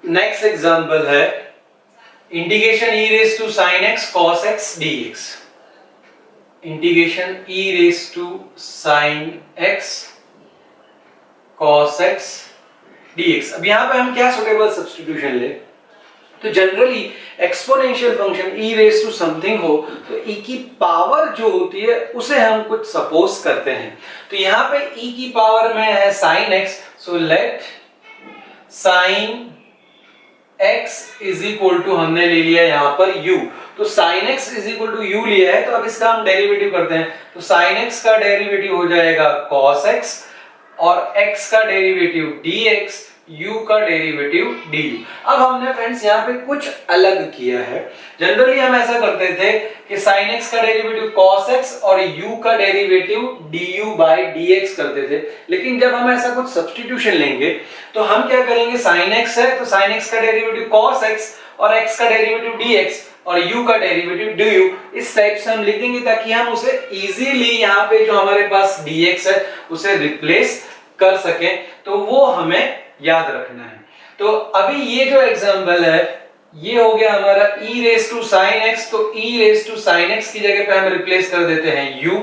Next example है integration e raise to sin x cos x dx। Integration e raise to sin x cos x dx। अब यहां पे हम क्या suitable substitution ले, तो generally exponential function e raise to something हो तो e की पावर जो होती है उसे हम कुछ सपोज करते हैं। तो यहां पे e की पावर में है sin x, so let sin x is equal to हमने ले लिया यहां पर u। तो sin x is equal to u लिया है, तो अब इसका हम डेरिवेटिव करते हैं। तो sin x का डेरिवेटिव हो जाएगा cos x और x का डेरिवेटिव dx, u का डेरिवेटिव du। अब हमने फ्रेंड्स यहाँ पे कुछ अलग किया है। जनरली हम ऐसा करते थे कि sin x का डेरिवेटिव cos x और u का डेरिवेटिव du by dx करते थे, लेकिन जब हम ऐसा कुछ सब्स्टिट्यूशन लेंगे तो हम क्या करेंगे, sin x है तो sin x का डेरिवेटिव cos x और x का डेरिवेटिव dx और u का डेरिवेटिव du, इस टाइप से हम लिख देंगे ताकि हम उसे इजीली यहाँ पे जो हमारे पास dx है उसे रिप्लेस कर सकें। तो वो हमें याद रखना है। तो अभी ये जो एग्जांपल है ये हो गया हमारा e raise to sin x, तो e raise to sin x की जगह पे हम रिप्लेस कर देते हैं u,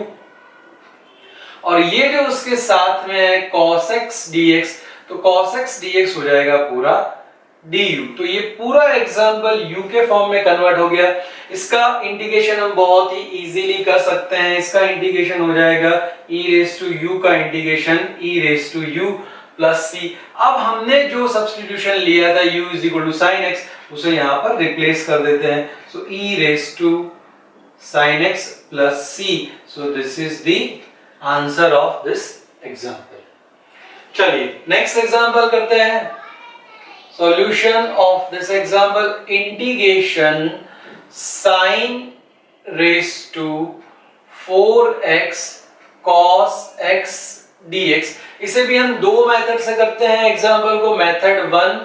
और ये जो उसके साथ में है cos x dx, तो cos x dx हो जाएगा पूरा du। तो ये पूरा एग्जांपल u के फॉर्म में कन्वर्ट हो गया। इसका इंटीग्रेशन हम बहुत ही इजीली कर सकते हैं। इसका इंटीग्रेशन हो जाएगा e रेस टू u का integration e raise to u plus c। अब हमने जो सब्स्टिट्यूशन लिया था u is equal to sin x, उसे यहां पर रिप्लेस कर देते हैं। So e raise to sin x plus c। So this is the answer of this example. चलिए नेक्स्ट एग्जांपल करते हैं। Solution of this example integration sin raise to 4x cos x dx। इसे भी हम दो मेथड से करते हैं एग्जांपल को। Method 1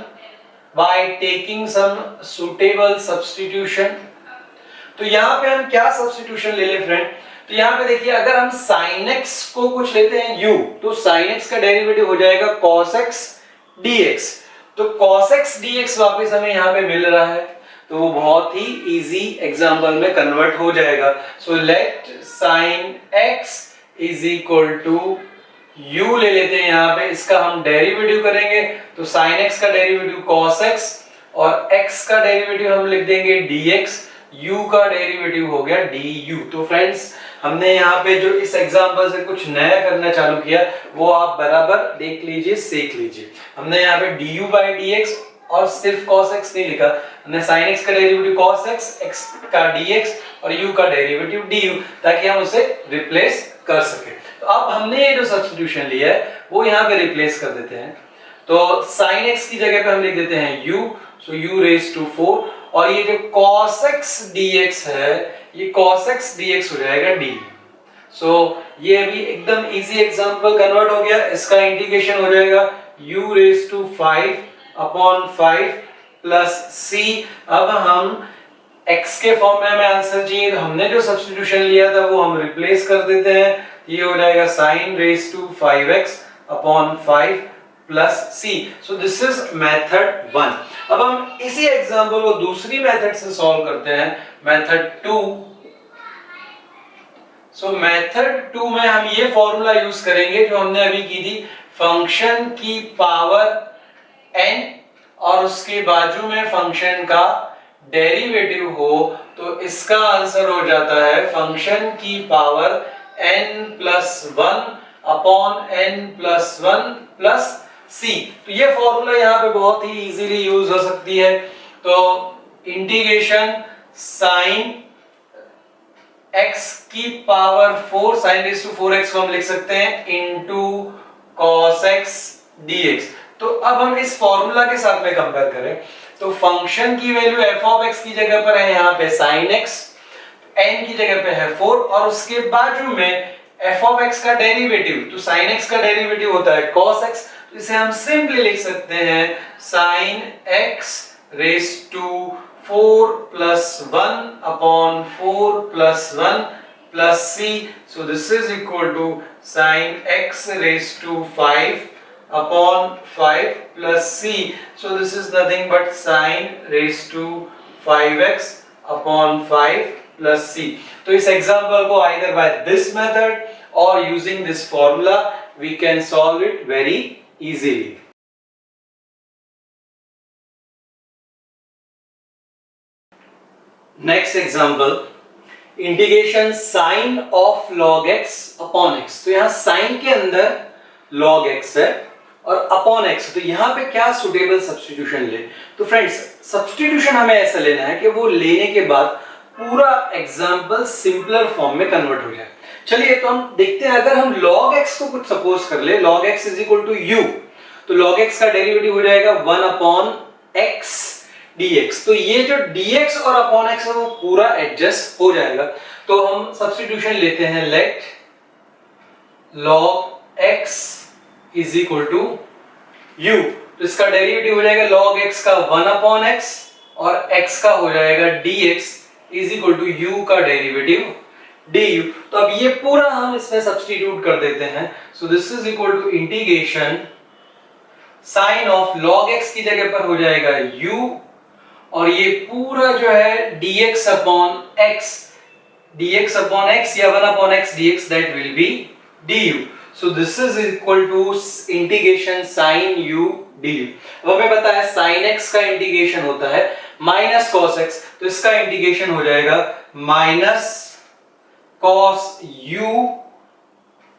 by taking some suitable substitution. तो यहां पे हम क्या सब्स्टिट्यूशन ले ले फ्रेंड, तो यहां पे देखिए अगर हम sin x को कुछ लेते हैं u, तो sin x का डेरिवेटिव हो जाएगा cos x dx। तो cos x dx वापस हमें यहां पे मिल रहा है, तो वो बहुत ही इजी एग्जांपल में कन्वर्ट हो जाएगा। So let sin x is equal to u ले लेते हैं यहां पे, इसका हम डेरिवेटिव करेंगे तो sin x का डेरिवेटिव cos x और x का डेरिवेटिव हम लिख देंगे dx, u का डेरिवेटिव हो गया du। तो फ्रेंड्स हमने यहाँ पे जो इस एग्जांपल से कुछ नया करना चालू किया वो आप बराबर देख लीजिए, सीख लीजिए। हमने यहाँ पे du by dx और सिर्फ cos x नहीं लिखा, हमने sin x का डेरिवेटिव cos x, x का dx और u का डेरिवेटिव du, ताकि हम उसे रिप्लेस कर सके। तो अब हमने ये जो सब्स्टिट्यूशन लिया है वो यहाँ पे रिप्लेस कर देते हैं। तो sin x की जगह पे हम लिख देते हैं u, so u raise to 4, और ये जो cos x dx है ये cos x dx हो जाएगा d। सो ये अभी एकदम इजी एग्जांपल कन्वर्ट हो गया। इसका इंटीग्रेशन हो जाएगा u raise to 5 upon 5 plus c। अब हम x के फॉर्म में हमें आंसर चाहिए, तो हमने जो सब्स्टिट्यूशन लिया था वो हम रिप्लेस कर देते हैं। ये हो जाएगा sin raise to 5x upon 5 plus c। So this is method 1। अब हम इसी एग्जांपल को दूसरी मेथड से सॉल्व करते हैं, मेथड 2। सो मेथड 2 में हम ये फॉर्मूला यूज करेंगे जो हमने अभी की थी, फंक्शन की पावर n और उसके बाजू में फंक्शन का डेरिवेटिव हो, तो इसका आंसर हो जाता है फंक्शन की power n plus 1 upon n plus 1 plus c। तो ये फॉर्मूला यहाँ पे बहुत ही इजीली यूज हो सकती है। तो इंटीग्रेशन sin x की power 4 sin raise to 4x को हम लिख सकते हैं इनटू cos x dx। तो अब हम इस फॉर्मूला के साथ में कंपेयर करें तो फंक्शन की वैल्यू f ऑफ x की जगह पर है यहाँ पे sin x, n की जगह पे है 4 और उसके बाजू में f ऑफ x का डेरिवेटिव, तो sin x का डेरिवेटिव होता है cos x, तो इसे हम सिंपली लिख सकते हैं sin x raise to 4 plus 1 upon 4 plus 1 plus c। So this is equal to sin x raise to 5 upon 5 plus c. So this is nothing but sin raised to 5x upon 5 plus c. तो इस example को either by this method or using this formula we can solve it very easily. Next example, integration sine of log x अपॉन x. तो यहाँ sign के अंदर log x है और अपॉन x, तो यहाँ पे क्या सुटेबल सब्स्टिट्यूशन ले. तो फ्रेंड्स सब्स्टिट्यूशन हमें ऐसा लेना है कि वो लेने के बाद पूरा एग्जाम्पल सिंपलर फॉर्म में कन्वर्ट हो जाए. चलिए तो हम देखते हैं, अगर हम log x को कुछ सपोज कर ले, log x is equal to u, तो log x का डेरिवेटिव हो जाएगा 1 अपॉन x dx. तो ये जो dx और अपॉन x है वो पूरा एडजस्ट हो जाएगा. तो हम सब्स्टिट्यूशन लेते हैं, let log x is equal to u. तो इसका डेरिवेटिव हो जाएगा log x का 1 अपॉन x और x का हो जाएगा dx is equal to u का डेरिवेटिव du. तो अब ये पूरा हम इसमें सब्स्टिट्यूट कर देते हैं. So this is equal to integration sine of log x की जगह पर हो जाएगा u और ये पूरा जो है dx अपॉन x या 1 upon x dx that will be du. So this is equal to integration sin u du. अब हमें पता है sin x का इंटीग्रेशन होता है माइनस cos x, तो इसका इंटीग्रेशन हो जाएगा minus cos u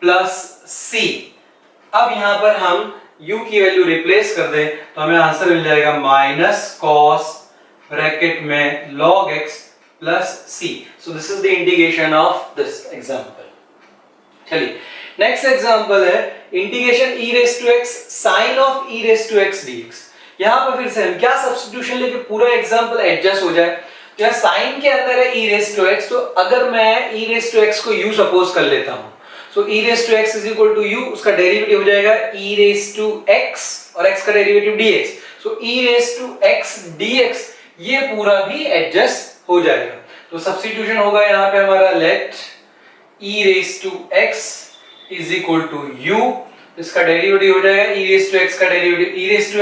plus c. अब यहां पर हम u की वैल्यू रिप्लेस कर दें तो हमें आंसर मिल जाएगा माइनस cos ब्रैकेट में log x plus c. So this is the integration of this example. चलिए नेक्स्ट एग्जांपल है integration e raise to x sin of e raise to x dx. यहां पर फिर से हम क्या सब्स्टिट्यूशन लेके पूरा एग्जांपल एडजस्ट हो जाए. तो यहां sin के अंदर है e रेज़ टू x, तो अगर मैं e रेज़ टू x को u सपोज कर लेता हूं, so e raise to x is equal to u, उसका डेरिवेटिव हो जाएगा e रेज़ टू x और x का derivative dx. So e raise to x dx ये पूरा भी एडजस्ट हो जाएगा. तो सब्स्टिट्यूशन होगा यहाँ पे हमारा let e raise to x is equal to u. इसका डेरिवेटिव हो जाएगा e रेज़ टू x का derivative e raise to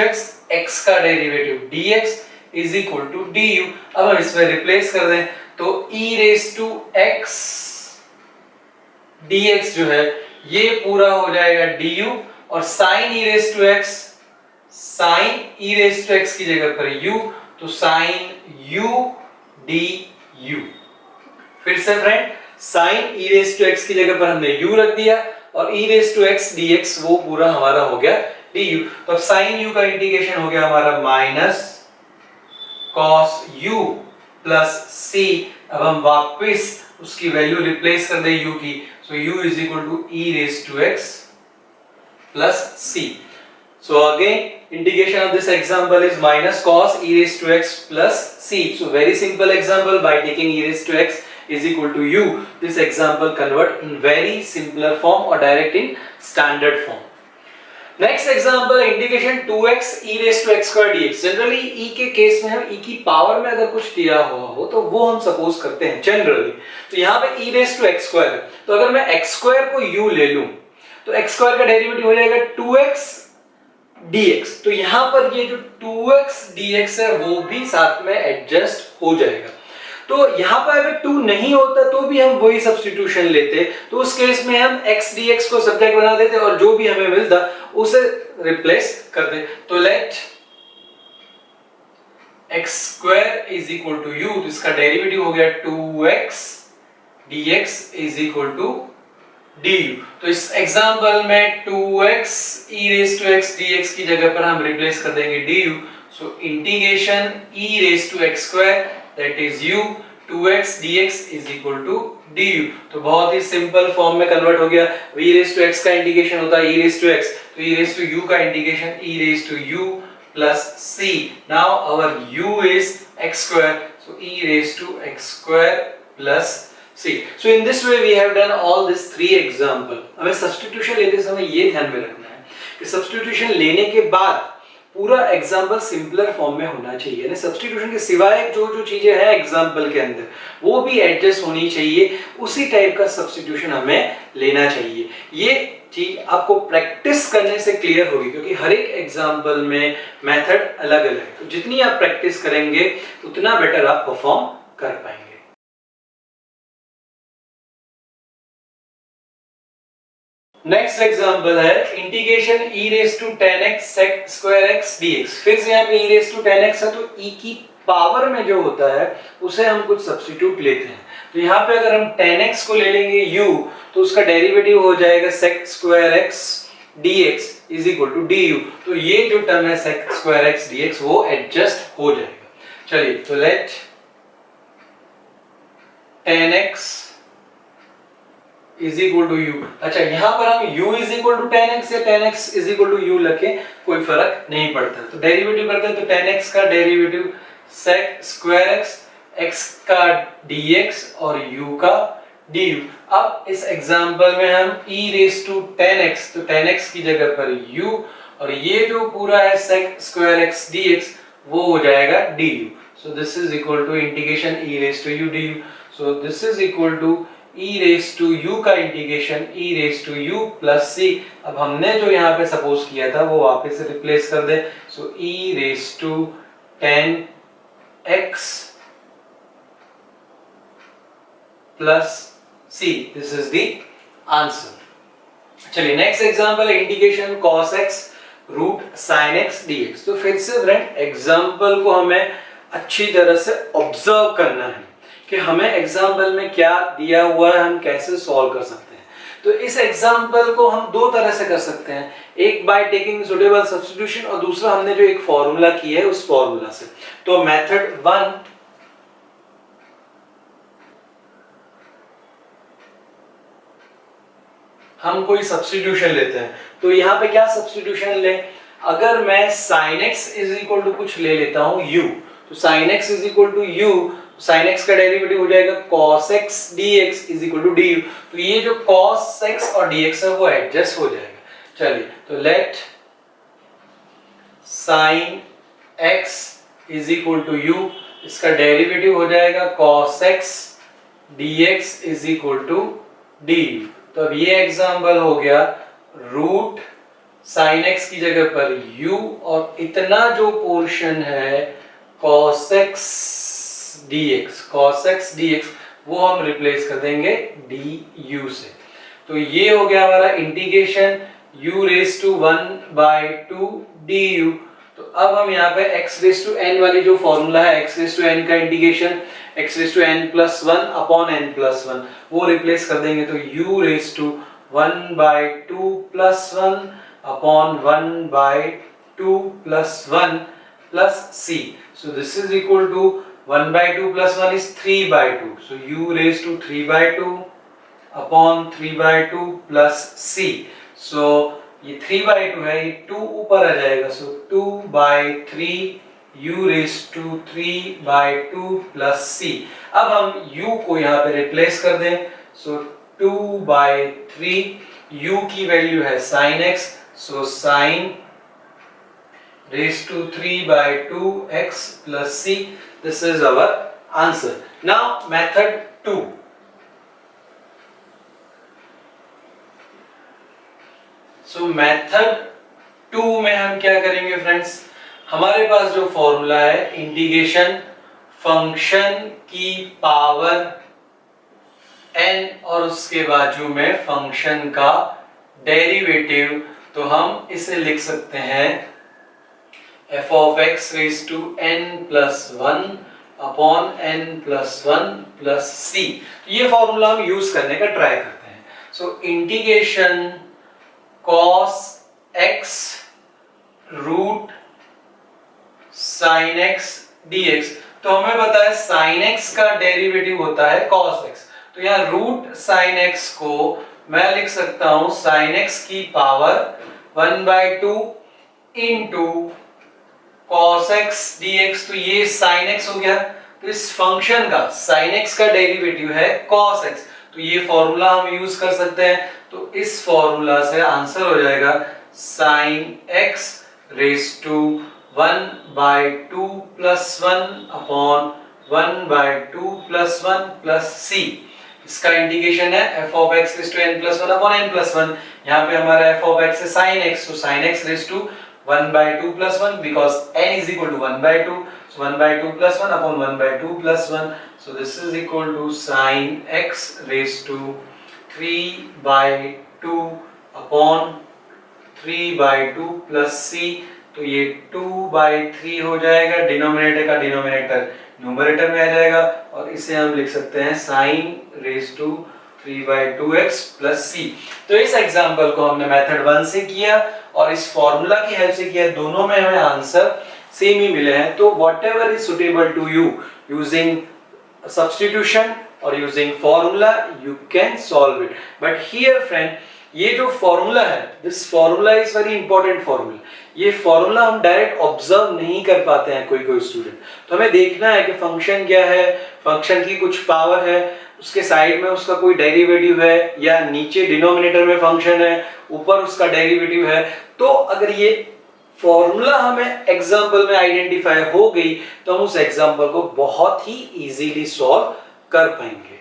x का derivative dx is equal to du. अब हम इसमें रिप्लेस कर दें तो e raise to x dx जो है ये पूरा हो जाएगा du और sin e raise to x की जगह पर u, तो sin u du. फिर से friend sin e raise to x की जगह पर हमने u रख दिया और e raise to x dx वो पूरा हमारा हो गया du. तो अब sin u का इंटीग्रेशन हो गया हमारा minus cos u plus c. अब हम वापस उसकी वैल्यू रिप्लेस कर दें u की, so u is equal to e raise to x plus c. So again integration of this example is minus cos e raised to x plus c. So very simple example, by taking e raised to x is equal to u, this example convert in very simpler form or direct in standard form. Next example integration 2x e raised to x square dx. Generally e के case में हम e की power में अगर कुछ दिया हुआ हो तो वो हम सपोज करते हैं जनरली. तो यहाँ पे e raised to x square है, तो अगर मैं x square को u ले लूं तो x square का डेरिवेटिव हो जाएगा 2x dx. तो यहां पर ये जो 2x dx है वो भी साथ में एडजस्ट हो जाएगा. तो यहां पर अगर 2 नहीं होता तो भी हम वही सब्स्टिट्यूशन लेते, तो उस केस में हम x dx को सब्जेक्ट बना देते और जो भी हमें मिलता उसे रिप्लेस कर दे. तो let x square is equal to u, तो इसका डेरिवेटिव हो गया 2x dx is equal to du. तो इस एग्जांपल में 2x e raise to x dx की जगह पर हम रिप्लेस कर देंगे du. So integration e raise to x square that is u 2x dx is equal to du. तो बहुत ही सिंपल फॉर्म में कन्वर्ट हो गया. e रेज़ टू x का इंटीग्रेशन होता है e रेज़ टू x, तो e रेज़ टू u का integration e rays to u plus c. Now our u is x square, so e raised to x square plus c. So in this way we have done all these three example. हमें substitution लेते समय ये ध्यान में रखना है कि substitution लेने के बाद पूरा एग्जाम्पल सिंपलर फॉर्म में होना चाहिए. यानी सब्स्टिट्यूशन के सिवाय जो जो चीजें हैं एग्जाम्पल के अंदर वो भी एडजस्ट होनी चाहिए, उसी टाइप का सब्स्टिट्यूशन हमें लेना चाहिए. ये चीज आपको प्रैक्टिस करने से क्लियर होगी, क्योंकि हर एक एग्जाम्पल में मेथड अलग अलग है। तो जितनी आप प्रैक्टिस करेंगे उतना बेटर आप परफॉर्म कर पाएंगे। नेक्स्ट एग्जांपल है integration e raise to 10x sec square x dx। फिर से यहाँ पे e रेस टू 10x है, तो e की पावर में जो होता है उसे हम कुछ सब्स्टिट्यूट लेते हैं। तो यहाँ पे अगर हम 10x को ले लेंगे u, तो उसका डेरिवेटिव हो जाएगा sec square x dx is equal to du। तो ये जो टर्म है sec स्क्वायर x dx वो एडजस्ट हो जाएगा। चलिए, तो let 10x is equal to u. अच्छा, यहां पर हम u is equal to 10x या 10x is equal to u लिखे, कोई फर्क नहीं पड़ता। तो डेरिवेटिव करते हैं, तो 10x का डेरिवेटिव sec स्क्वायर x का dx और u का du। अब इस एग्जांपल में हम e रेस टू 10x, तो 10x की जगह पर u, और ये जो पूरा है sec स्क्वायर x dx वो हो जाएगा du। So this is equal to integration e raise to u du। So this is equal to e raise to u का integration e raise to u plus c। अब हमने जो यहाँ पे suppose किया था वो वापस से रिप्लेस कर दे। So e raise to 10x plus c, this is the answer. चलिए, नेक्स्ट एग्जांपल है integration cos x root sin x dx। तो फिर से फ्रेंड एग्जांपल को हमें अच्छी तरह से ऑब्जर्व करना है कि हमें एग्जाम्पल में क्या दिया हुआ है, हम कैसे सॉल्व कर सकते हैं। तो इस एग्जाम्पल को हम दो तरह से कर सकते हैं, एक बाय टेकिंग सुटेबल सब्स्टिट्यूशन और दूसरा हमने जो एक फॉर्मूला किया है उस फॉर्मूला से। तो मेथड 1, हम कोई सब्स्टिट्यूशन लेते हैं। तो यहाँ पे क्या सब्स्टिट्यूशन ले, अगर मैं sin x is equal to कुछ ले लेता हूं u, तो sin x is equal to u, sin x का डेरिवेटिव हो जाएगा cos x dx is equal to du। तो ये जो cos x और dx है वो एडजस्ट हो जाएगा। चलिए, तो let sin x is equal to u, इसका डेरिवेटिव हो जाएगा cos x dx is equal to du। तो अब ये एग्जांपल हो गया रूट sin x की जगह पर u, और इतना जो पोर्शन है cos x dx वो हम रिप्लेस कर देंगे du से। तो ये हो गया हमारा integration u raise to 1/2 du। तो अब हम यहाँ पे x रेस टू n वाली जो फॉर्मूला है, x रेस टू n का integration x raise to n plus 1 upon n plus 1 वो रिप्लेस कर देंगे। तो u raise to 1/2 plus 1 upon 1/2 plus 1 plus c। So this is equal to 1/2 plus 1 is 3/2. So u raised to 3/2 upon 3/2 plus c. So ये 3/2 है, ये 2 ऊपर आ जाएगा। So 2/3 u raised to 3/2 plus c। अब हम u को यहाँ पे रिप्लेस कर दें। So 2/3 u की वैल्यू है sin x। So sin raised to 3/2 x plus c. This is our answer. Now method 2. So method 2 में हम क्या करेंगे फ्रेंड्स, हमारे पास जो फॉर्मूला है इंटीग्रेशन फंक्शन की पावर n और उसके बाजू में फंक्शन का डेरिवेटिव, तो हम इसे लिख सकते हैं f of x raised to n plus 1 upon n plus 1 plus c। ये फॉर्मूला हम यूज करने का ट्राई करते हैं। So integration cos x root sin x dx। तो हमें पता है sin x का डेरिवेटिव होता है cos x। तो यहाँ रूट sin x को मैं लिख सकता हूं sin x की power 1/2 into cos x dx। तो ये sin x हो गया। तो इस फंक्शन का sin x का डेरिवेटिव है cos x। तो ये फॉर्मूला हम यूज कर सकते हैं। तो इस फॉर्मूला से आंसर हो जाएगा sin x raise to 1/2 plus 1 upon 1/2 plus 1 plus c। इसका इंटीग्रेशन है f of x raised to n plus 1 upon n plus 1. यहाँ पे हमारा f of x है sin x, so sin x raised to 1 by 2 plus 1 because n is equal to 1 by 2, so 1 by 2 plus 1 upon 1 by 2 plus 1, so this is equal to sin x raised to 3 by 2 upon 3 by 2 plus c. तो ये 2 by 3 हो जाएगा, denominator का denominator numerator में आ जाएगा और इसे हम लिख सकते हैं sin raise to 3 by 2x plus c. तो इस एग्जांपल को हमने मेथड 1 से किया और इस फॉर्मूला की हेल्प से किया, दोनों में हमें आंसर सेम ही मिले हैं. तो whatever is suitable to you using substitution और using formula you can solve it. But here friend, ये जो फॉर्मूला है, this formula is very important formula. ये फॉर्मूला हम डायरेक्ट ऑब्जर्व नहीं कर पाते हैं कोई स्टूडेंट. तो हमें देखना है कि फंक्शन क्या है, फंक्शन की कुछ पावर है, उसके साइड में उसका कोई डेरिवेटिव है या नीचे डिनोमिनेटर में फंक्शन है, ऊपर उसका डेरिवेटिव है. तो अगर ये फॉर्मूला हमें एग्जाम्पल में आइडेंटिफाई हो गई तो हम उस एग्जाम्पल को बहुत ही इजीली सॉल्व कर पाएंगे.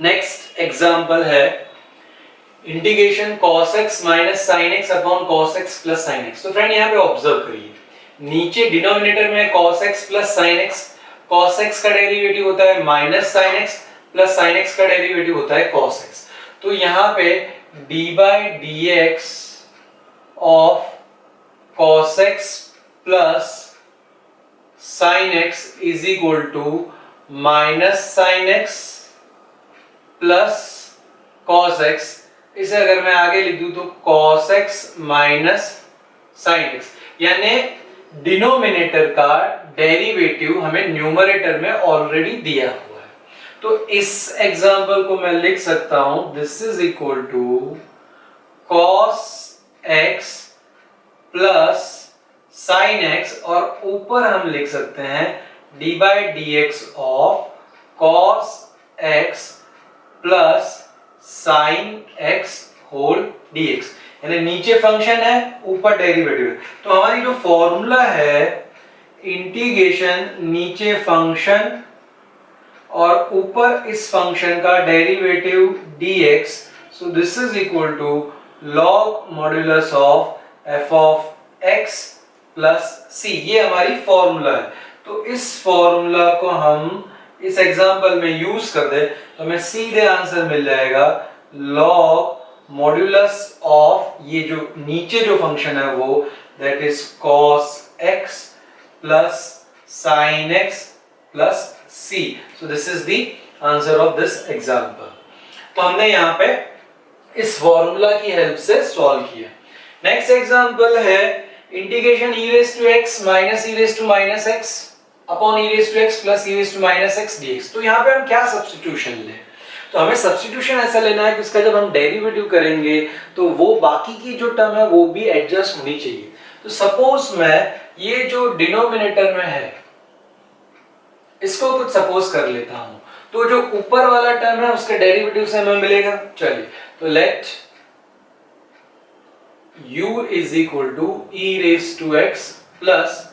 नेक्स्ट एग्जाम्पल है integration cos x minus sin x upon cos x plus sin x. तो फ्रेंड यहाँ पे ऑब्जर्व करिए, नीचे डिनोमिनेटर में cos x plus sin x, cos x का डेरिवेटिव होता है minus sin x plus sin x का डेरिवेटिव होता है cos x. तो यहाँ पे d by dx of cos x plus sin x is equal to minus sin x plus cos x. इसे अगर मैं आगे लिख दूं तो cos x minus sin x, यानी डिनोमिनेटर का डेरिवेटिव हमें न्यूमरेटर में ऑलरेडी दिया हुआ है. तो इस एग्जांपल को मैं लिख सकता हूं, this is equal to cos x plus sin x और ऊपर हम लिख सकते हैं d by dx of cos x plus sin x whole dx. यानी नीचे फंक्शन है, ऊपर डेरिवेटिव है. तो हमारी जो फॉर्मूला है इंटीग्रेशन नीचे फंक्शन और ऊपर इस फंक्शन का derivative dx, so this is equal to log modulus of f of x plus c. ये हमारी फॉर्मूला है. तो इस फॉर्मूला को हम इस एग्जांपल में यूज कर दे तो हमें सीधे आंसर मिल जाएगा log मॉड्यूलस ऑफ ये जो नीचे जो फंक्शन है वो, that is cos x plus sin x plus c. So this is the answer of this example. तो हमने यहाँ पे इस फॉर्मूला की हेल्प से सॉल्व किया. नेक्स्ट एग्जांपल है integration e raised to x minus e raised to minus x upon e raised to x plus e raised to minus x dx. तो यहाँ पे हम क्या सब्स्टिट्यूशन लें? तो हमें सब्स्टिट्यूशन ऐसा लेना है कि उसका जब हम डेरिवेटिव करेंगे तो वो बाकी की जो टर्म है वो भी एडजस्ट होनी चाहिए. तो सपोज मैं ये जो डिनोमिनेटर में है इसको कुछ सपोज कर लेता हूं, तो जो ऊपर वाला टर्म है उसके डेरिवेटिव से हमें मिलेगा. चलिए, तो let u is equal to e raised to x plus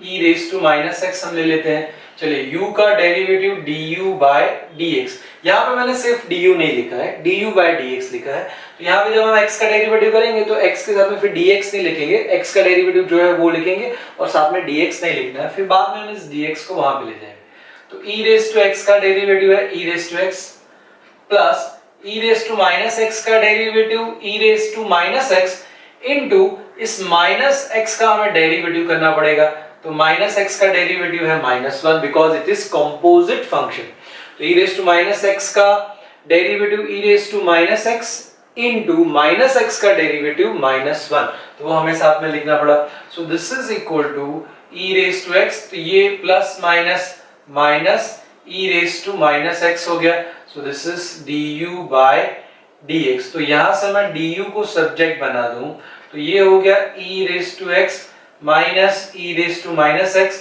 e raised to minus x हम ले लेते हैं. चलिए, u का डेरिवेटिव du by dx. यहाँ पे मैंने सिर्फ du नहीं लिखा है, du by dx लिखा है. तो यहाँ पे जब हम x का डेरिवेटिव करेंगे तो x के साथ में फिर dx नहीं लिखेंगे, x का डेरिवेटिव जो है वो लिखेंगे और साथ में dx नहीं लिखना है. फिर बाद में हम इस dx को वहां पे ले जाएंगे. तो e raised to x का डेरिवेटिव है e raised to x plus e raised to minus x का derivative e raised to minus x into इस माइनस x का हमें डेरिवेटिव करना पड़ेगा. तो माइनस x का डेरिवेटिव है -1 because it is composite function. तो e raised to minus x का derivative e raised to minus x into minus x का डेरिवेटिव -1, तो वो हमें साथ में लिखना पड़ा. So this is equal to e raised to x, तो ये plus minus minus e raised to minus x हो गया. So this is du by dx. तो यहां से मैं du को सब्जेक्ट बना दूं तो ये हो गया e raised to x minus e raised to minus x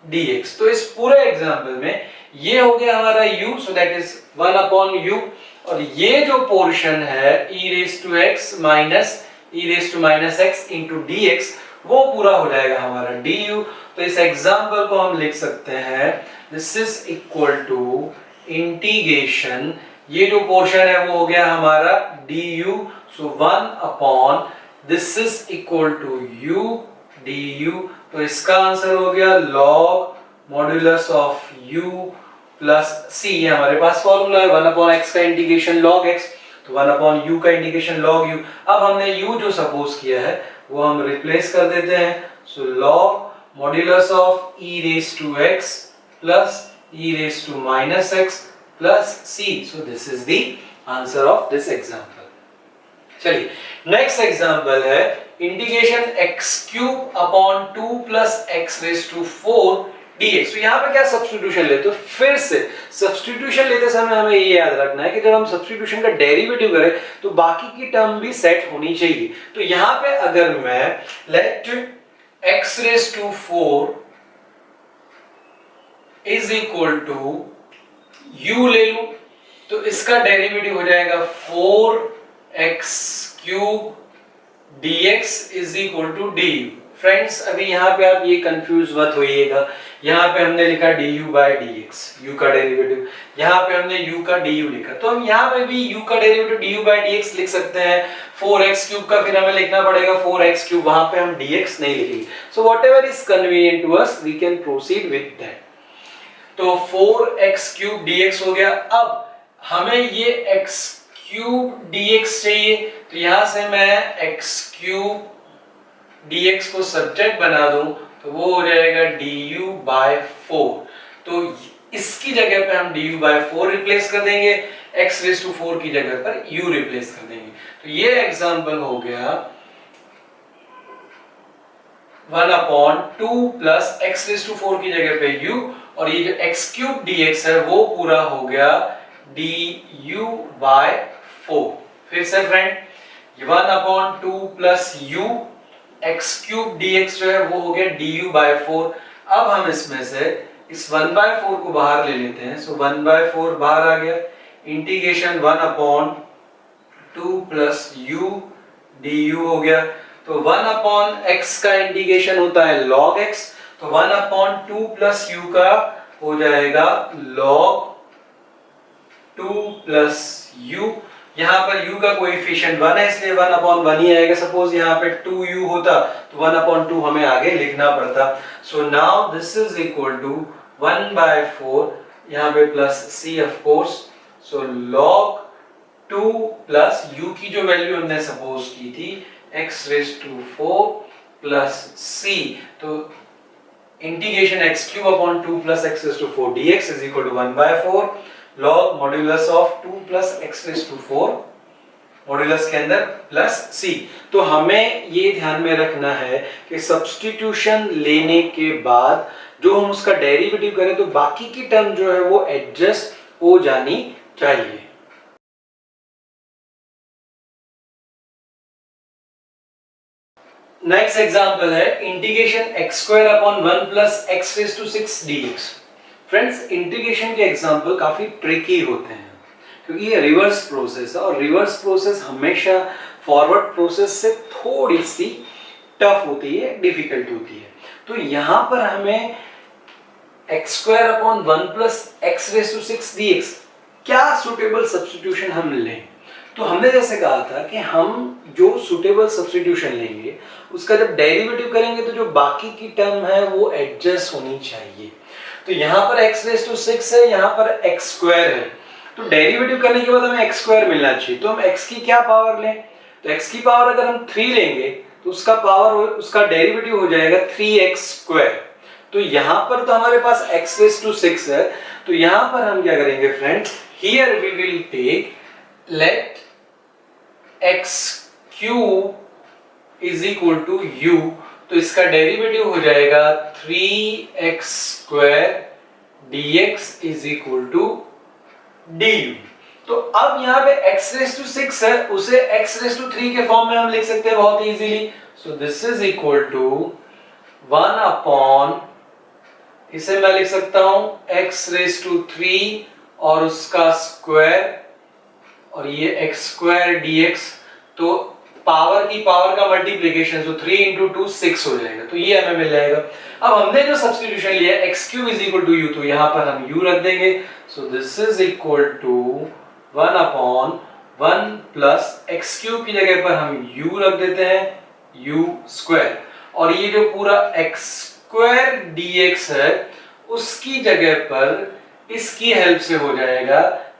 dx. तो इस पूरे एग्जांपल में ये हो गया हमारा u, so that is 1 upon u, और ये जो पोर्शन है e raised to x minus e raised to minus x into dx वो पूरा हो जाएगा हमारा du। तो इस एग्जाम्पल को हम लिख सकते हैं this is equal to integration, ये जो पोर्शन है वो हो गया हमारा du, so 1 upon this is equal to u du। तो इसका आंसर हो गया log modulus of u plus c। ये हमारे पास फॉर्मूला है 1 अपॉन x का इंटीग्रेशन log x, तो 1 अपॉन u का इंटीग्रेशन log u। अब हमने u जो सपोज किया है वो हम रिप्लेस कर देते हैं, so log modulus of e raise to x plus e raise to minus x plus c। So this is the answer of this example. चलिए नेक्स्ट एग्जांपल है integration x cube upon 2 plus x raise to 4 dx। तो यहाँ पे क्या substitution लेते हो, फिर से सब्स्टिट्यूशन लेते समय हमें ये याद रखना है कि जब हम सब्स्टिट्यूशन का डेरिवेटिव करें तो बाकी की टर्म भी सेट होनी चाहिए। तो यहाँ पे अगर मैं let x raise to 4 is equal to u ले लूं तो इसका डेरिवेटिव हो जाएगा 4x cube dx is equal to du। Friends अभी यहाँ पे आप ये कंफ्यूज मत होइएगा, यहाँ पे हमने लिखा du बाय dx, u का डेरिवेटिव, यहाँ पे हमने u का du लिखा, तो हम यहाँ पे भी u का डेरिवेटिव du बाय dx लिख सकते हैं। 4x क्यूब का फिर हमें लिखना पड़ेगा 4x क्यूब, वहां पे हम dx नहीं लिखेंगे। So whatever is convenient to us we can proceed with that. तो 4x क्यूब dx हो गया। अब हमें ये x क्यूब dx चाहिए, तो यहां से मैं x क्यूब dx को सब्जेक्ट बना दूं तो वो हो जाएगा du बाय 4। तो इसकी जगह पे हम du बाय 4 रिप्लेस कर देंगे, x रेज टू 4 की जगह पर u रिप्लेस कर देंगे। तो ये एग्जांपल हो गया 1 अपॉन 2 प्लस x रेज टू 4 की जगह पे u, और ये जो x क्यूब dx है वो पूरा हो गया du बाय 4। फिर से फ्रेंड 1 अपॉन 2 plus u x cube dx जो है वो हो गया du बाय 4। अब हम इसमें से इस 1 बाय 4 को बाहर ले लेते हैं, सो 1 बाय 4 बाहर आ गया, इंटीग्रेशन 1 अपॉन 2 प्लस u du हो गया। तो 1 अपॉन x का इंटीग्रेशन होता है log x, तो 1 अपॉन 2 प्लस u का हो जाएगा log 2 प्लस u। यहाँ पर u का कोएफिशिएंट 1 है इसलिए 1 अपॉन 1 ही आएगा। सपोज यहाँ पे 2u होता तो 1 अपॉन 2 हमें आगे लिखना पड़ता। So now this is equal to 1 by 4, यहाँ पे plus c of course, so log 2 plus u की जो वैल्यू हमने सपोज की थी x raise to 4 plus c, तो integration x cube upon 2 plus x raise to 4 dx is equal to 1 by 4 log modulus of 2 plus x raise to 4 modulus के अंदर plus c। तो हमें ये ध्यान में रखना है कि सब्स्टिट्यूशन लेने के बाद जो हम उसका डेरिवेटिव करें तो बाकी की टर्म जो है वो एडजस्ट हो जानी चाहिए। नेक्स्ट एग्जांपल है integration x square upon 1 plus x raise to 6 dx। Friends integration के एग्जांपल काफी ट्रिकी होते हैं क्योंकि ये रिवर्स प्रोसेस है, और रिवर्स प्रोसेस हमेशा फॉरवर्ड प्रोसेस से थोड़ी सी टफ होती है, डिफिकल्ट होती है। तो यहाँ पर हमें x square upon 1 plus x raise to 6 dx क्या सुटेबल सब्स्टिट्यूशन हम लें। तो हमने जैसे कहा था कि हम जो सुटेबल सब्स्टिट्यूशन लेंगे उसका जब डेरिवेटिव करेंगे तो जो बाकी की टर्म है वो एडजस्ट होनी चाहिए। तो यहाँ पर x रेज टू 6 है, यहाँ पर x स्क्वायर है, तो डेरिवेटिव करने के बाद हमें x स्क्वायर मिलना चाहिए। तो हम x की क्या पावर लें, तो x की पावर अगर हम 3 लेंगे तो उसका पावर उसका डेरिवेटिव हो जाएगा 3x स्क्वायर। तो यहाँ पर तो हमारे पास x रेज टू 6 है, तो यहाँ पर हम क्या करेंगे friend, here we will take let x cube is equal to u, तो इसका डेरिवेटिव हो जाएगा 3x square dx is equal to du। तो अब यहाँ पे x रेज टू 6 है, उसे x रेज टू 3 के फॉर्म में हम लिख सकते हैं बहुत easily. So this is equal to 1 upon, इसे मैं लिख सकता हूं x रेज टू 3 और उसका स्क्वायर, और ये x स्क्वायर dx। तो पावर की पावर का मल्टीप्लीकेशन, तो 3 इंटू 2 6 हो जाएगा, तो ये हमें मिल जाएगा। अब हमने जो सब्स्टिट्यूशन लिया x cube is equal to u, तो यहाँ पर हम u रख देंगे। So this is equal to 1 upon 1 plus x cube की जगह पर हम u रख देते हैं u स्क्वायर, और ये जो पूरा एक्स स्क्वायर dx है उसकी जगह पर इसकी हेल्प से हो जाएगा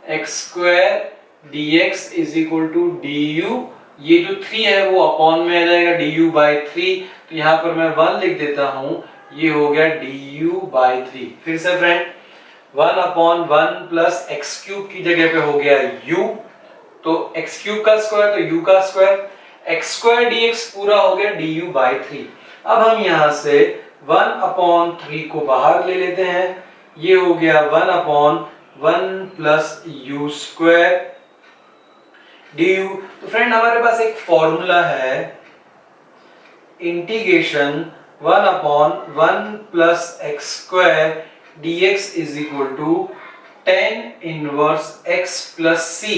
x square dx is equal to du, ये जो 3 है वो अपॉन में आ जाएगा du बाई 3, तो यहाँ पर मैं 1 लिख देता हूं, ये हो गया du बाई 3। फिर से friend 1 upon 1 plus x cube की जगह पे हो गया u, तो एक्स क्यूब का स्क्वायर तो u का स्क्वायर, एक्स स्क्वायर dx पूरा हो गया du बाई 3। अब हम यहाँ से 1 अपॉन 3 को बाहर ले लेते हैं, ये हो गया 1 upon 1 plus u square du। तो फ्रेंड हमारे पास एक फॉर्मूला है integration 1 upon 1 plus x square dx is equal to tan inverse x plus c।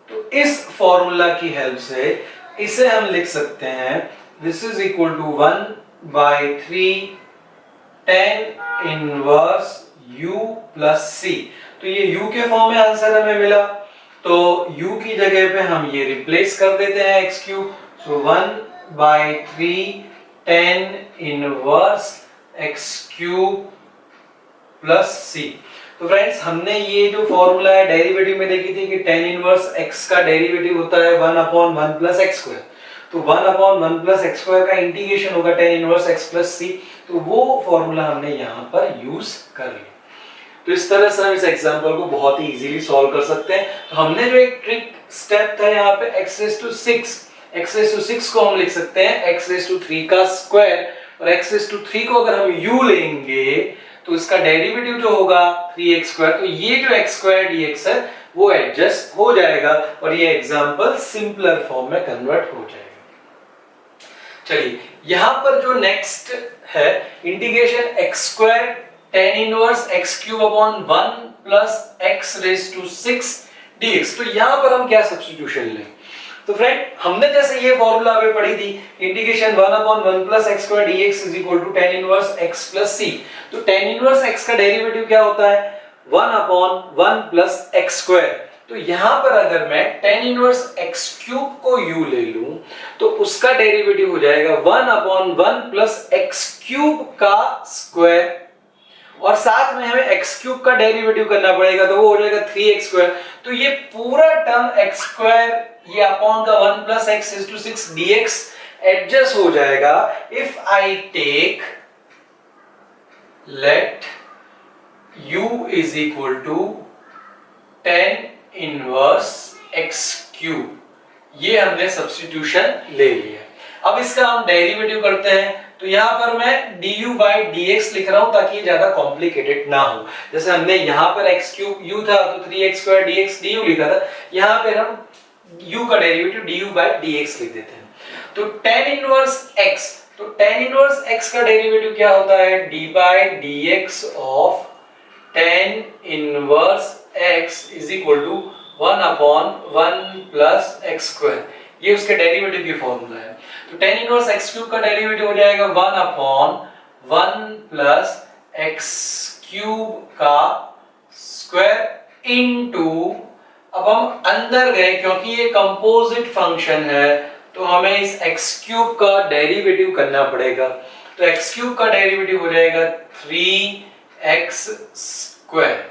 तो इस फॉर्मूला की हेल्प से इसे हम लिख सकते हैं, this is equal to 1 by 3 tan inverse u plus c। तो ये u के फॉर्म में आंसर हमें मिला, तो u की जगह पे हम ये रिप्लेस कर देते हैं x cube, so 1 by 3 tan inverse x cube plus c। तो फ्रेंड्स हमने ये जो फॉर्मूला है डेरिवेटिव में देखी थी कि tan इनवर्स x का डेरिवेटिव होता है 1 अपॉन 1 प्लस एक्स स्क्वायर, तो 1 अपॉन 1 प्लस एक्स स्क्वायर का इंटीग्रेशन होगा tan inverse x plus c, तो वो फॉर्मूला हमने यहाँ पर यूज कर लिया। तो इस तरह से हम इस एग्जांपल को बहुत ही इजीली सॉल्व कर सकते हैं। तो हमने जो एक ट्रिक स्टेप था यहाँ पे x रेज़ टू 6 को हम लिख सकते हैं x रेज़ टू 3 का स्क्वायर, और x रेज़ टू 3 को अगर हम u लेंगे तो इसका डेरिवेटिव जो होगा 3x स्क्वायर, तो ये जो x स्क्वायर dx है वो एडजस्ट हो जाएगा और ये एग्जांपल सिंपलर फॉर्म में कन्वर्ट हो जाएगा। चलिए यहाँ पर जो नेक्स्ट है इंटीग्रेशन x स्क्वायर tan inverse x cube upon 1 plus x raise to 6 dx। तो यहाँ पर हम क्या सब्स्टिट्यूशन लें? तो फ्रेंड हमने जैसे ये फॉर्मूला अभी पढ़ी थी integration 1 upon 1 plus x square dx is equal to tan inverse x plus c। तो tan इनवर्स x का डेरिवेटिव क्या होता है? 1 अपॉन 1 प्लस एक्स स्क्वायर। तो यहां पर अगर मैं tan इनवर्स x क्यूब को u ले लूं तो उसका डेरिवेटिव हो जाएगा 1 अपॉन 1 प्लस एक्स क्यूब का स्क्वायर, और साथ में हमें x क्यूब का डेरिवेटिव करना पड़ेगा, तो वो हो जाएगा 3x स्क्वायर। तो ये पूरा टर्म x स्क्वायर ये अपॉन का 1 plus x is to 6 dx adjust हो जाएगा if I take let u is equal to tan inverse x cube. ये हमने सब्स्टिट्यूशन ले लिया। अब इसका हम डेरिवेटिव करते हैं, तो यहां पर मैं du बाई dx लिख रहा हूं ताकि ज्यादा कॉम्प्लिकेटेड ना हो। जैसे हमने यहां पर x क्यूब u था तो 3x स्क्वायर dx du लिखा था, यहां पर हम u का डेरिवेटिव du बाई dx लिख देते हैं। तो tan इनवर्स x, तो tan इनवर्स x का डेरिवेटिव क्या होता है? d by dx of tan inverse x is equal to 1 upon 1 plus x square, ये उसके डेरिवेटिव की फॉर्मूला है। तो tan इनवर्स x क्यूब का डेरिवेटिव हो जाएगा 1 अपॉन 1 प्लस एक्स क्यूब का स्क्वायर इनटू, अब हम अंदर गए क्योंकि ये कंपोजिट फंक्शन है तो हमें इस x क्यूब का डेरिवेटिव करना पड़ेगा। तो x क्यूब का डेरिवेटिव हो जाएगा 3x स्क्वायर।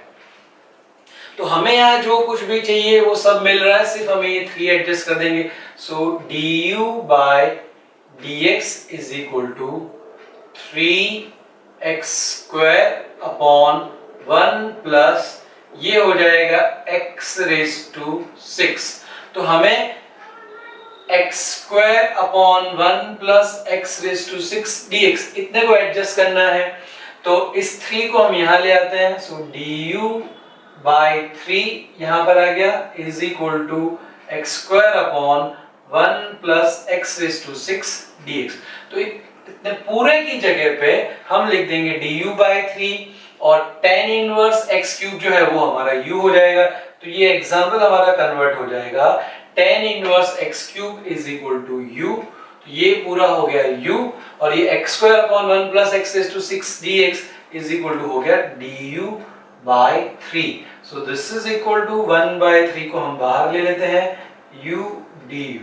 तो हमें यहाँ जो कुछ भी चाहिए वो सब मिल रहा है, सिर्फ हमें ये 3 एडजस्ट कर देंगे। So du by dx is equal to 3x square upon 1 plus ये हो जाएगा x रेज़ टू 6। तो हमें x square upon 1 plus x raise to 6 dx इतने को एडजस्ट करना है, तो इस 3 को हम यहाँ ले आते हैं। सो du बाई 3 यहां पर आ गया is equal to x square upon 1 plus x raise to 6 dx। तो इतने पूरे की जगह पे हम लिख देंगे du बाई 3 और tan इनवर्स x क्यूब जो है वो हमारा u हो जाएगा। तो ये एग्जांपल हमारा कन्वर्ट हो जाएगा tan inverse x cube is equal to u, ये पूरा हो गया u, और ये x square upon 1 plus x raise to 6 dx is equal to हो गया du by 3. So this is equal to 1 by 3 को हम बाहर ले लेते हैं, u du.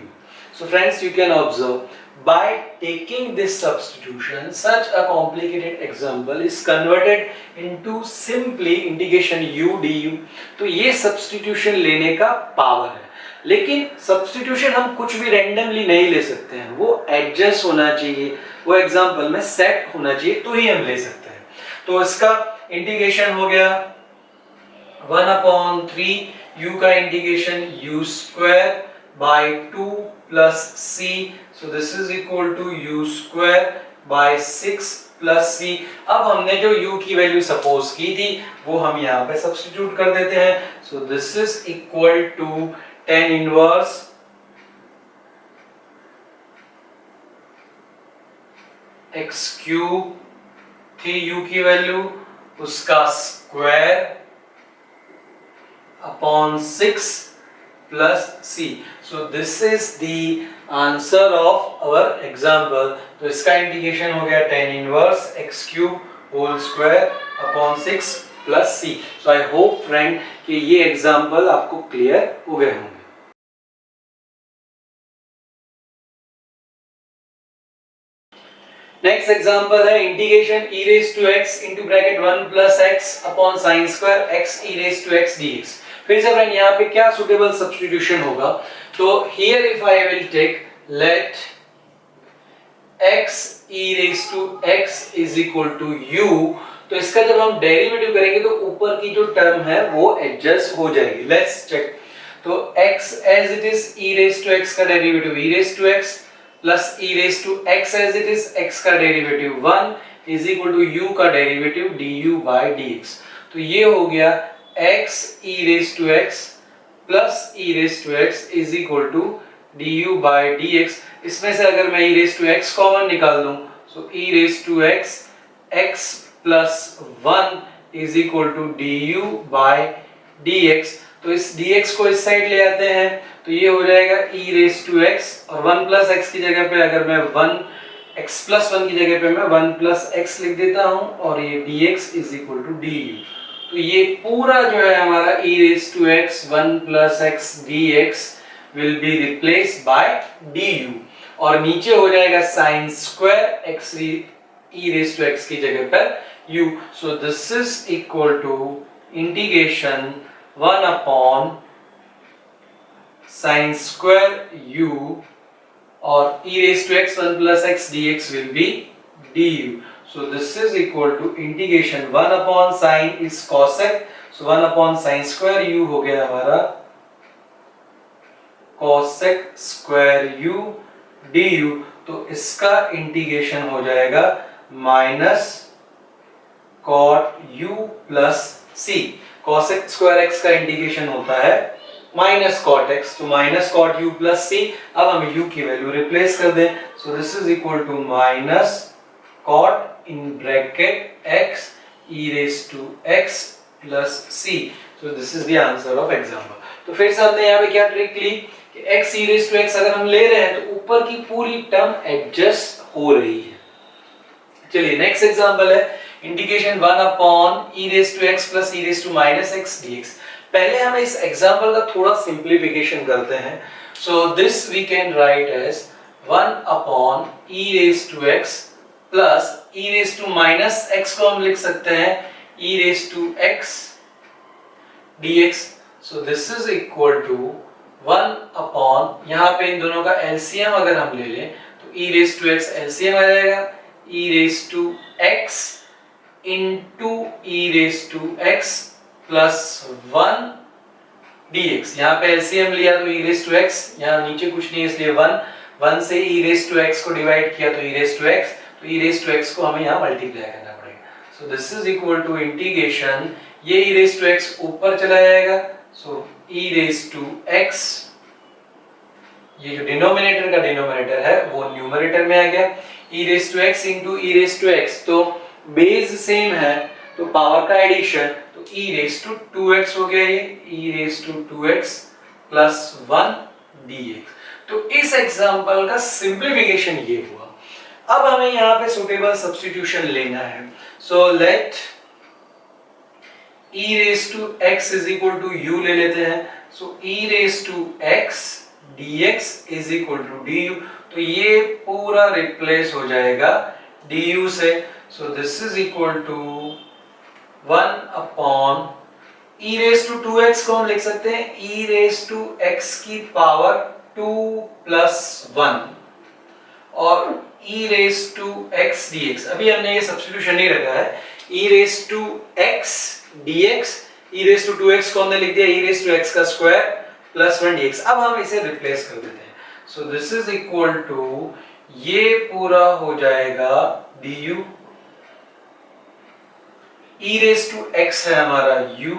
So friends, you can observe by taking this substitution, such a complicated example is converted into simply integration u du. तो ये substitution लेने का पावर है, लेकिन substitution हम कुछ भी randomly नहीं ले सकते हैं, वो adjust होना चाहिए, वो example में set होना चाहिए, तो ही हम ले सकते हैं. तो इसका integration हो गया 1/3 u का integration u square by 2 plus c, so this is equal to u square by 6 plus c. अब हमने जो u की वैल्यू सपोज की थी वो हम यहाँ पे सब्स्टिट्यूट कर देते हैं. so this is equal to tan inverse x cube थी u की वैल्यू, उसका square upon 6 plus c. So this is the answer of our example. तो इसका इंटीग्रेशन हो गया tan inverse x cube whole square upon 6 plus c. So I hope friend कि ये example आपको क्लियर हो गए होंगे. नेक्स्ट एग्जाम्पल है integration e raised to x into bracket 1 plus x upon sin square x e raised to x dx. फिर से friend यहाँ पे क्या सुटेबल सब्स्टिट्यूशन होगा, तो here if I will take let x e raised to x is equal to u, तो इसका जब हम डेरिवेटिव करेंगे तो ऊपर की जो टर्म है वो एडजस्ट हो जाएगी. Let's check. तो x as it is e raised to x का derivative e raised to x plus e raised to x as it is x का derivative 1 is equal to u का derivative du by dx. तो ये हो गया x e raised to x plus e raised to x is equal to du by dx. इसमें से अगर मैं e raised to x common निकाल दूं, so e raised to x x plus 1 is equal to du by dx. तो इस dx को इस साइड ले आते हैं, तो ये हो जाएगा e raised to x, और 1 plus x की जगह पे अगर मैं 1 x plus 1 की जगह पे मैं 1 plus x लिख देता हूं, और ये dx is equal to du. तो ये पूरा जो है हमारा e raised to x 1 plus x dx will be replaced by du, और नीचे हो जाएगा sin square x e raised to x की जगह पर u. so this is equal to integration 1 upon sin square u, और e raised to x 1 plus x dx will be du. So this is equal to integration 1 upon sin is cosec, so 1 upon sin square u हो गया हमारा cosec square u du. तो इसका integration हो जाएगा minus cot u plus c. cosec square x का integration होता है माइनस cot x, तो minus cot u plus c. अब हम u की वैल्यू रिप्लेस कर दें, so this is equal to minus cot in bracket x e raised to x plus c. so this is the answer of example. तो फिर से हमने यहाँ पे क्या ट्रिक ली कि x e raised to x अगर हम ले रहे हैं तो ऊपर की पूरी टर्म एडजस्ट हो रही है. चलिए नेक्स्ट एग्जांपल है integration 1 upon e raised to x plus e raised to minus x dx. पहले हम इस एग्जांपल का थोड़ा सिंप्लीफिकेशन करते हैं. so this we can write as 1 upon e raised to x plus e raised to minus x को हम लिख सकते हैं e raised to x dx. so this is equal to 1 upon, यहाँ पे इन दोनों का LCM अगर हम ले लें तो e raised to x LCM आ जाएगा e raised to x into e raised to x plus 1 dx. यहाँ पे LCM लिया तो e raised to x, यहाँ नीचे कुछ नहीं इसलिए 1 से e raised to x को डिवाइड किया तो e raised to x, तो e raised to x को हमें यहाँ मल्टीप्लाई करना पड़ेगा. so this is equal to integration, ये e raised to x ऊपर चला जाएगा, so e raised to x, ये जो डिनोमिनेटर का डिनोमिनेटर है वो न्यूमरेटर में आ गया, e raised to x into e raised to x, तो बेस सेम है तो पावर का एडिशन, तो e raised to 2x हो गया, ये e raised to 2x plus 1 dx। तो इस एग्जांपल का सिंप्लीफिकेशन ये हुआ। अब हमें यहाँ पे सुटेबल सब्स्टिट्यूशन लेना है। So let e raise to x is equal to u ले लेते हैं। So e raise to x dx is equal to du। तो ये पूरा रिप्लेस हो जाएगा du से। So this is equal to 1 upon e raise to 2x को हम लिख सकते हैं e रेज टू x की पावर 2 प्लस 1 और e raise to x dx। अभी हमने ये सब्स्टिट्यूशन नहीं रखा है। e raise to x dx, e raise to 2x को हमने लिख दिया e रेज टू x का स्क्वायर प्लस 1 dx। अब हम इसे रिप्लेस कर देते हैं। So this is equal to ये पूरा हो जाएगा du, e raise to x है हमारा u,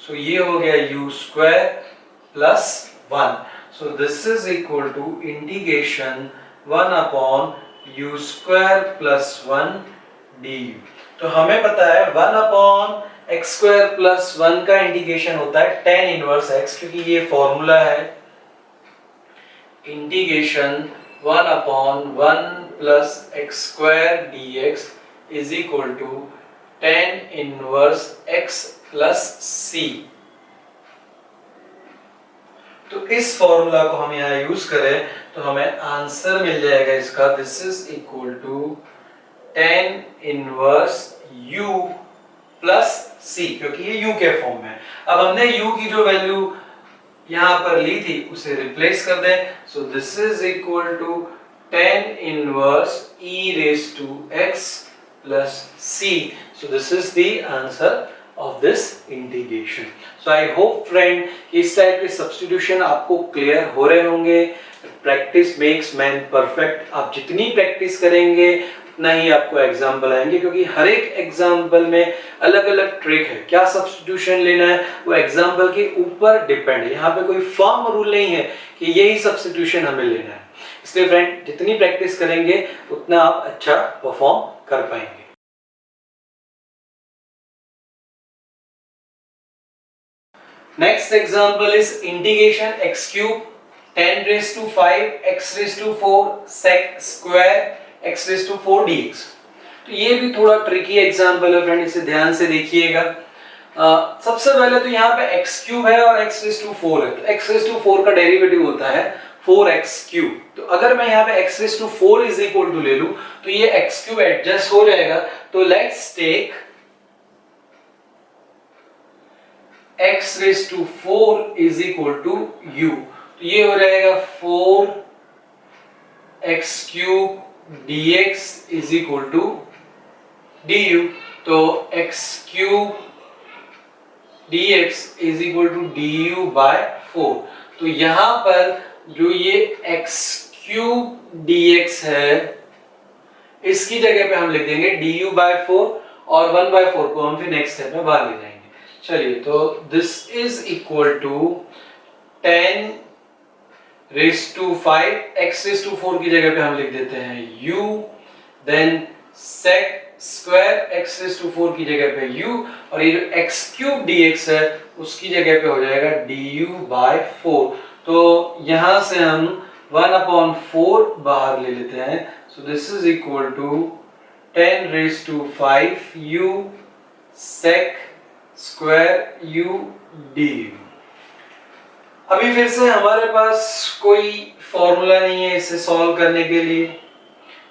सो ये हो गया u square plus 1। So this is equal to integration 1 upon u square plus 1 du। तो हमें पता है 1 अपॉन x स्क्वायर प्लस 1 का इंटीग्रेशन होता है tan इनवर्स x, क्योंकि ये फॉर्मूला है integration 1 upon 1 plus x square dx is equal to tan inverse x plus c। तो इस फॉर्मूला को हम यहाँ यूज करें तो हमें आंसर मिल जाएगा इसका। This is equal to tan inverse u plus c, क्योंकि ये u के फॉर्म में है। अब हमने u की जो वैल्यू यहाँ पर ली थी उसे रिप्लेस कर दें। So this is equal to tan inverse e raise to x plus c। So this is the answer of this integration. So I hope friend इस टाइप के सब्स्टिट्यूशन आपको क्लियर हो रहे होंगे। Practice makes man perfect. आप जितनी practice करेंगे उतना ही आपको एग्जाम्पल आएंगे, क्योंकि हर एक एग्जाम्पल में अलग अलग ट्रिक है। क्या सब्स्टिट्यूशन लेना है वो एग्जाम्पल के ऊपर डिपेंड है। यहाँ पे कोई फॉर्म रूल नहीं है कि यही सब्स्टिट्यूशन हमें लेना है। इसलिए फ्रेंड जितनी प्रैक्टिस करेंगे उतना आप अच्छा परफॉर्म कर पाएंगे। Next example is integration x cube tan raised to 5 x raised to 4 sec square x raised to 4 dx। तो ये भी थोड़ा ट्रिकी एग्जाम्पल है फ्रेंड, इसे ध्यान से देखिएगा। सबसे पहले तो यहाँ पे x क्यूब है और x raised to 4 है, तो x raised to 4 का डेरिवेटिव होता है 4x क्यूब। तो अगर मैं यहाँ पे x raised to 4 is equal to ले लूं तो ये x क्यूब एडजस्ट हो जाएगा। तो let's take x raised to 4 is equal to u। तो ये हो जाएगा 4x cube dx is equal to du। तो x cube dx is equal to du by 4। तो यहां पर जो ये x cube dx है इसकी जगह पे हम लिख देंगे du by 4 और 1 by 4 को हम फिर नेक्स्ट स्टेप में बाहर ले जाएंगे। चलिए, तो this is equal to 10 raise to 5 x raise to 4 की जगह पे हम लिख देते हैं u, then sec square x raise to 4 की जगह पे u, और ये जो x क्यूब dx है उसकी जगह पे हो जाएगा du by 4। तो यहां से हम 1 अपॉन 4 बाहर ले लेते हैं। So this is equal to 10 raise to 5 u sec square u du। अभी फिर से हमारे पास कोई फॉर्मूला नहीं है इसे सॉल्व करने के लिए,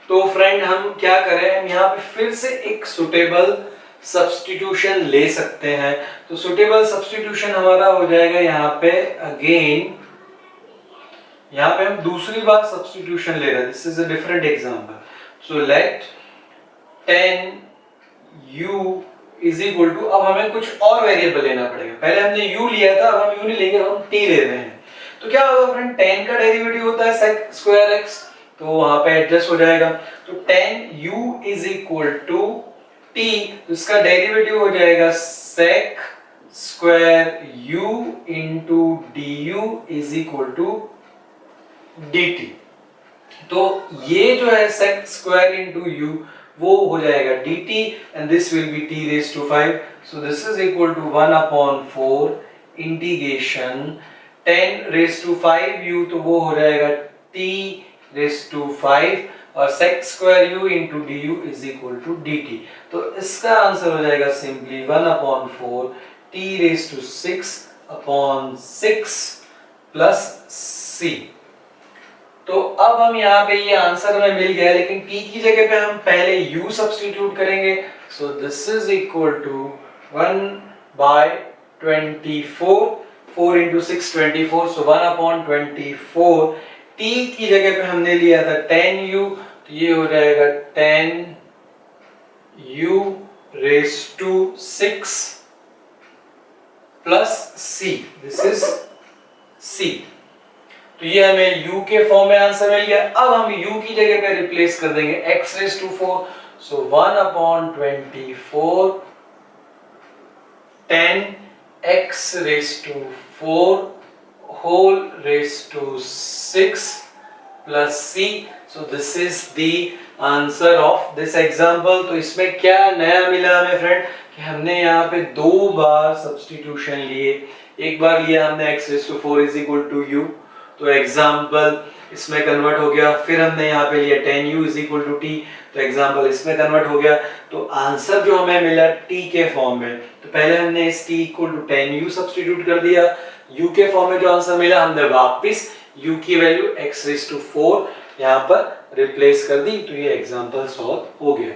तो फ्रेंड हम क्या करें, हम यहाँ पे फिर से एक सुटेबल सब्स्टिट्यूशन ले सकते हैं। तो सुटेबल सब्स्टिट्यूशन हमारा हो जाएगा यहाँ पे अगेन, यहाँ पे हम दूसरी बार सब्स्टिट्यूशन ले रहे हैं। This is a different example. So let 10u is equal to, अब हमें कुछ और वेरिएबल लेना पड़ेगा। पहले हमने u लिया था, अब हम u नहीं लेंगे, अब हम t ले रहे हैं। तो क्या होगा फ्रेंड, tan का डेरिवेटिव होता है sec स्क्वायर x, तो वहां पे एडजस्ट हो जाएगा। तो tan u is equal to t, तो इसका डेरिवेटिव हो जाएगा sec square u into du is equal to dt। तो ये जो है sec स्क्वायर इंटू u वो हो जाएगा dt and this will be t raised to 5। So this is equal to 1 upon 4 integration 10 raise to 5u, तो वो हो जाएगा t रेज टू 5 और sec square u into d u is equal to d t. तो इसका answer हो जाएगा simply 1/4 t raise to 6/6 plus c। तो अब हम यहाँ पे ये आंसर हमें मिल गया, लेकिन t की जगह पे हम पहले u सब्स्टिट्यूट करेंगे। So this is equal to 1/24, 4 into 6 24, so 1/24। t की जगह पे हमने लिया था 10u, तो ये हो जाएगा 10u raise to 6 plus c, this is c। तो ये हमें u के फॉर्म में आंसर मिल गया। अब हम u की जगह पे रिप्लेस कर देंगे x raise to 4, so 1/24 10x raise to 4 whole raised to 6 plus c। so this is the answer of this example। तो इसमें क्या नया मिला हमें फ्रेंड कि हमने यहाँ पे दो बार सब्स्टिट्यूशन लिए। एक बार लिया हमने x raised to 4 is equal to u, तो एग्जाम्पल इसमें कन्वर्ट हो गया। फिर हमने यहाँ पे लिया 10u is equal to t, तो एग्जाम्पल इसमें कन्वर्ट हो गया। तो आंसर जो हमें मिला t के फॉर्म में, तो पहले हमने इस t equal to 10u substitute कर दिया। u के फॉर्म में जो आंसर मिला हमने वापस u की वैल्यू x रेज टू 4 यहाँ पर रिप्लेस कर दी। तो ये एग्जाम्पल सॉल्व हो गया।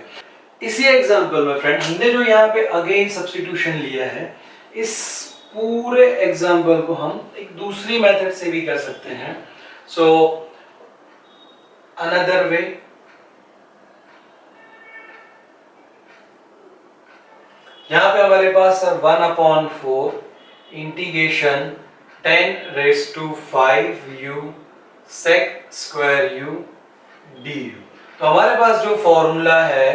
इसी एग्जाम्पल में फ्रेंड हमने जो यहाँ पे अगेन सब्स्टिट्यूशन लिया है, इस पूरे एग्जाम्पल को हम एक दूसरी मेथड से भी कर सकते हैं। सो अनदर वे, यहाँ पे हमारे पास 1/4 integration 10 raise to 5u sec square u du। तो हमारे पास जो फॉर्मूला है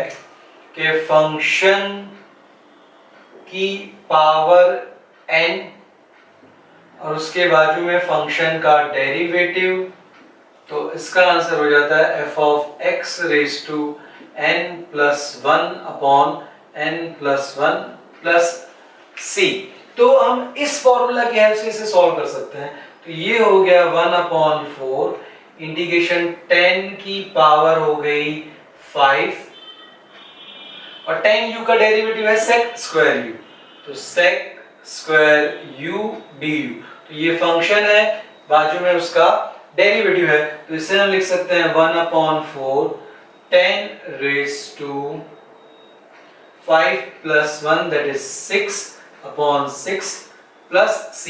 कि फंक्शन की पावर n और उसके बाजू में फंक्शन का डेरिवेटिव, तो इसका आंसर हो जाता है f of x raise to n plus 1/n+1 plus c। तो हम इस फॉर्मूला की हेल्प से इसे सॉल्व कर सकते हैं। तो ये हो गया 1/4 इंटीग्रेशन 10 की पावर हो गई 5 और 10u का डेरिवेटिव है sec स्क्वायर u, तो sec स्क्वायर u du। तो ये फंक्शन है, बाजू में उसका डेरिवेटिव है, तो इसे हम लिख सकते हैं 1/4 10 raise to 5 plus 1 that is 6/6 plus c।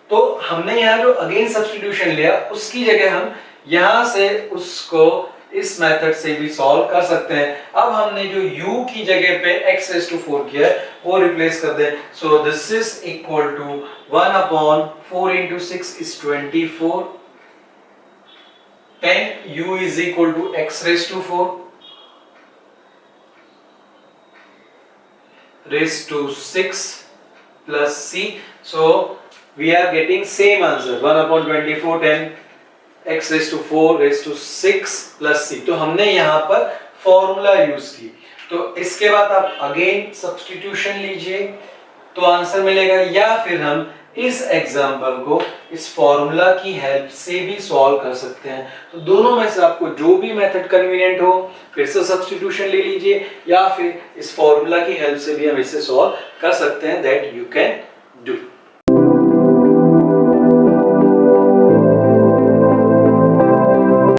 तो हमने यहाँ जो अगेन सब्स्टिट्यूशन लिया उसकी जगह हम यहाँ से उसको इस मेथड से भी सॉल्व कर सकते हैं। अब हमने जो u की जगह पे x रेज टू 4 किया है वो रिप्लेस कर दें। So this is equal to 1/4 into 6 is 24, 10 u is equal to x raise to 4 raised to 6 plus c। so we are getting same answer 1/24 10 x raised to 4 raised to 6 plus c। तो हमने यहाँ पर formula use की। तो इसके बाद आप again substitution लीजिए तो आंसर मिलेगा, या फिर हम इस एग्जाम्पल को इस फॉर्मूला की हेल्प से भी सॉल्व कर सकते हैं। तो दोनों में से आपको जो भी मेथड कन्वीनियंट हो, फिर से सब्स्टिट्यूशन ले लीजिए या फिर इस फॉर्मूला की हेल्प से भी हम इसे सॉल्व कर सकते हैं। That you can do.